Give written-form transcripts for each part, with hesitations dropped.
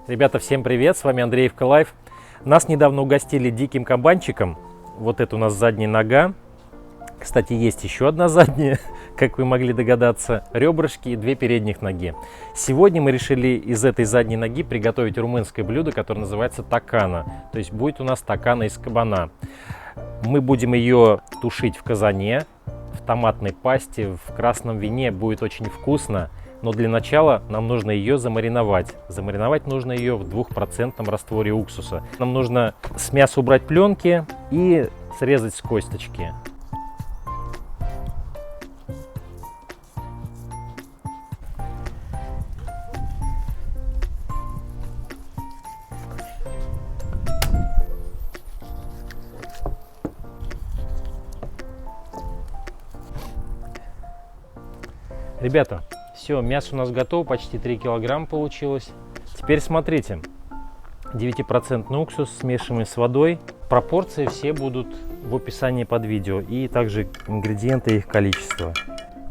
Ребята, всем привет, с вами Андреевка Лайф. Нас недавно угостили диким кабанчиком. Вот это у нас задняя нога. Кстати, есть еще одна задняя, как вы могли догадаться, ребрышки и 2 передних ноги. Сегодня мы решили из этой задней ноги приготовить румынское блюдо, которое называется такана. То есть будет у нас такана из кабана. Мы будем ее тушить в казане, в томатной пасте, в красном вине. Будет очень вкусно. Но для начала нам нужно ее замариновать. Замариновать нужно ее в 2% растворе уксуса. Нам нужно с мяса убрать пленки и срезать с косточки. Ребята, все, мясо у нас готово, почти 3 килограмма получилось. Теперь смотрите, 9% уксус смешиваем с водой. Пропорции все будут в описании под видео и также ингредиенты и их количество.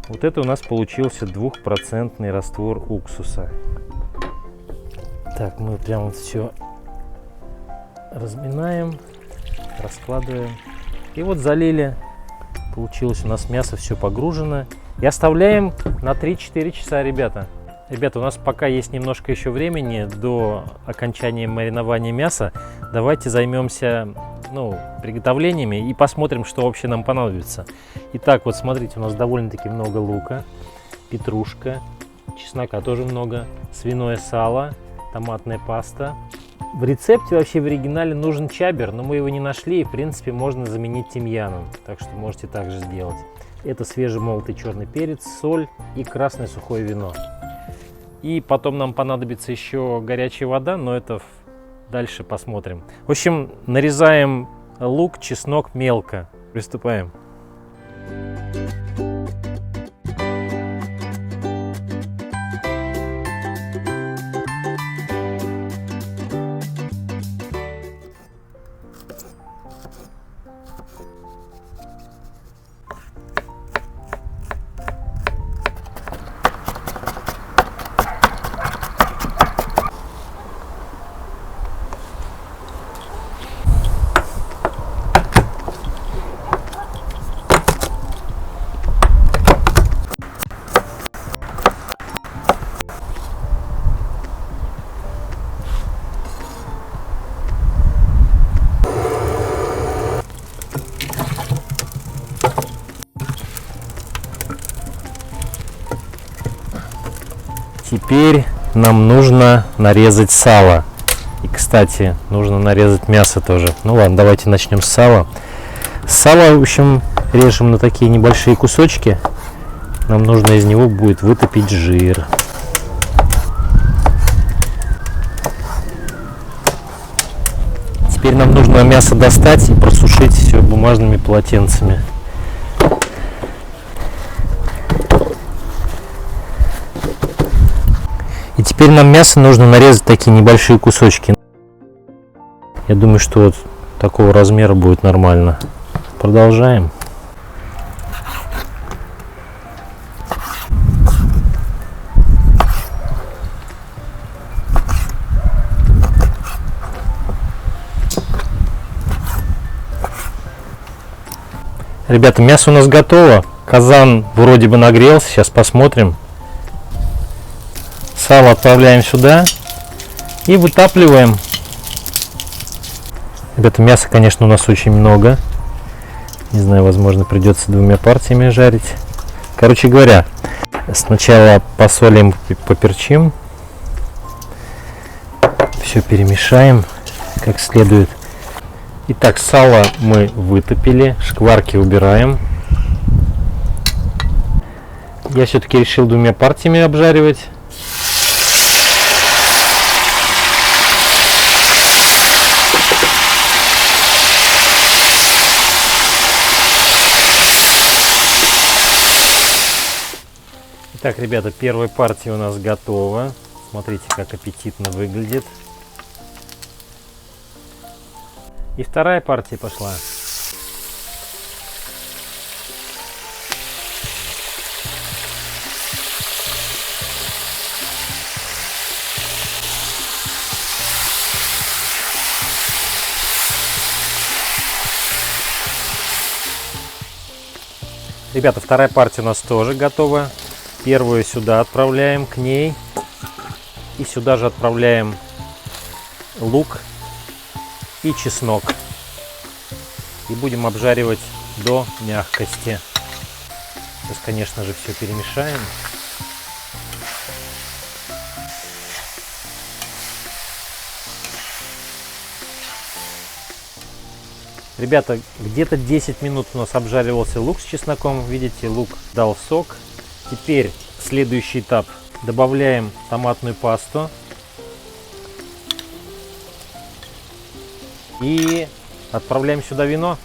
Вот это у нас получился 2% раствор уксуса. Так, мы прям вот все разминаем, раскладываем. И вот залили. Получилось у нас мясо все погружено. И оставляем на 3-4 часа, ребята. Ребята, у нас пока есть немножко еще времени до окончания маринования мяса. Давайте займемся приготовлениями и посмотрим, что вообще нам понадобится. Итак, вот смотрите, у нас довольно-таки много лука, петрушка, чеснока тоже много, свиное сало, томатная паста. В рецепте, вообще в оригинале, нужен чабер, но мы его не нашли, и в принципе можно заменить тимьяном, так что можете также сделать. Это свежемолотый черный перец, соль и красное сухое вино. И потом нам понадобится еще горячая вода, но это дальше посмотрим. В общем, нарезаем лук, чеснок мелко. Приступаем. Теперь нам нужно нарезать сало. И, кстати, нужно нарезать мясо тоже. Ну ладно, давайте начнем с сала. Сало, в общем, режем на такие небольшие кусочки. Нам нужно из него будет вытопить жир. Теперь нам нужно мясо достать и просушить все бумажными полотенцами. И теперь нам мясо нужно нарезать такие небольшие кусочки. Я думаю, что вот такого размера будет нормально. Продолжаем. Ребята, мясо у нас готово. Казан вроде бы нагрелся. Сейчас посмотрим. Сало отправляем сюда и вытапливаем. Ребята, мяса, конечно, у нас очень много. Не знаю, возможно, придется 2 партиями жарить. Короче говоря, сначала посолим, поперчим. Все перемешаем как следует. Итак, сало мы вытопили, шкварки убираем. Я все-таки решил 2 партиями обжаривать. Так, ребята, первая партия у нас готова. Смотрите, как аппетитно выглядит. И вторая партия пошла. Ребята, вторая партия у нас тоже готова. Первую сюда отправляем, к ней. И сюда же отправляем лук и чеснок. И будем обжаривать до мягкости. Сейчас, конечно же, все перемешаем. Ребята, где-то 10 минут у нас обжаривался лук с чесноком. Видите, лук дал сок. Теперь следующий этап. Добавляем томатную пасту. И отправляем сюда вино.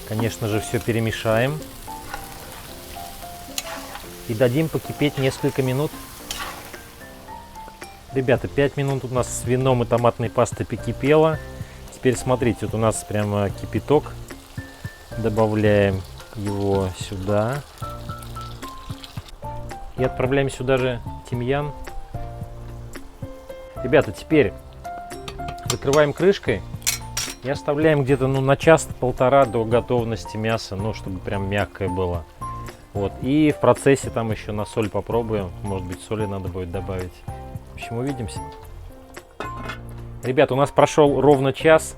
Конечно же, все перемешаем. И дадим покипеть несколько минут. Ребята, 5 минут у нас с вином и томатной пастой покипело. Теперь смотрите, вот у нас прямо кипяток. Добавляем его сюда. И отправляем сюда же тимьян. Ребята, теперь закрываем крышкой и оставляем где-то на час-полтора до готовности мяса, чтобы прям мягкое было. Вот. И в процессе там еще на соль попробуем. Может быть, соли надо будет добавить. В общем, увидимся. Ребята, у нас прошел ровно час.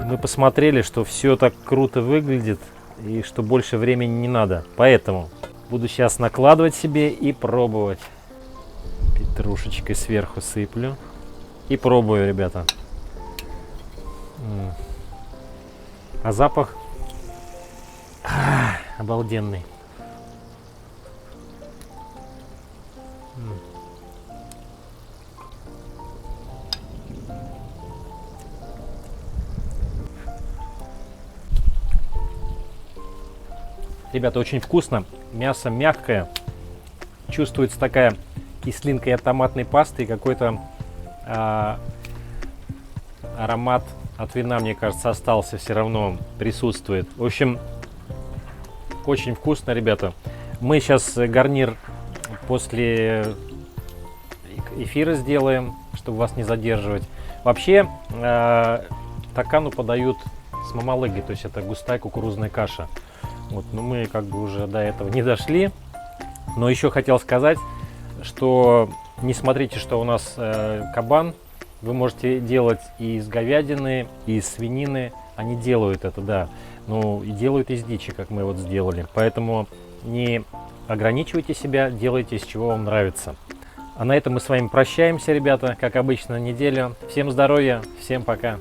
Мы посмотрели, что все так круто выглядит и что больше времени не надо. Поэтому буду сейчас накладывать себе и пробовать. Петрушечкой сверху сыплю. И пробую, ребята. А запах обалденный. Ребята, очень вкусно. Мясо мягкое. Чувствуется такая кислинка от томатной пасты и какой-то аромат от вина, мне кажется, остался, все равно присутствует. В общем, очень вкусно, ребята. Мы сейчас гарнир после эфира сделаем, чтобы вас не задерживать. Вообще, такану подают с мамалыгой, то есть это густая кукурузная каша. Вот, но мы как бы уже до этого не дошли. Но еще хотел сказать, что не смотрите, что у нас кабан. Вы можете делать и из говядины, и из свинины. Они делают это, да. Ну, и делают из дичи, как мы вот сделали. Поэтому не ограничивайте себя, делайте из чего вам нравится. А на этом мы с вами прощаемся, ребята. Как обычно, неделю. Всем здоровья, всем пока.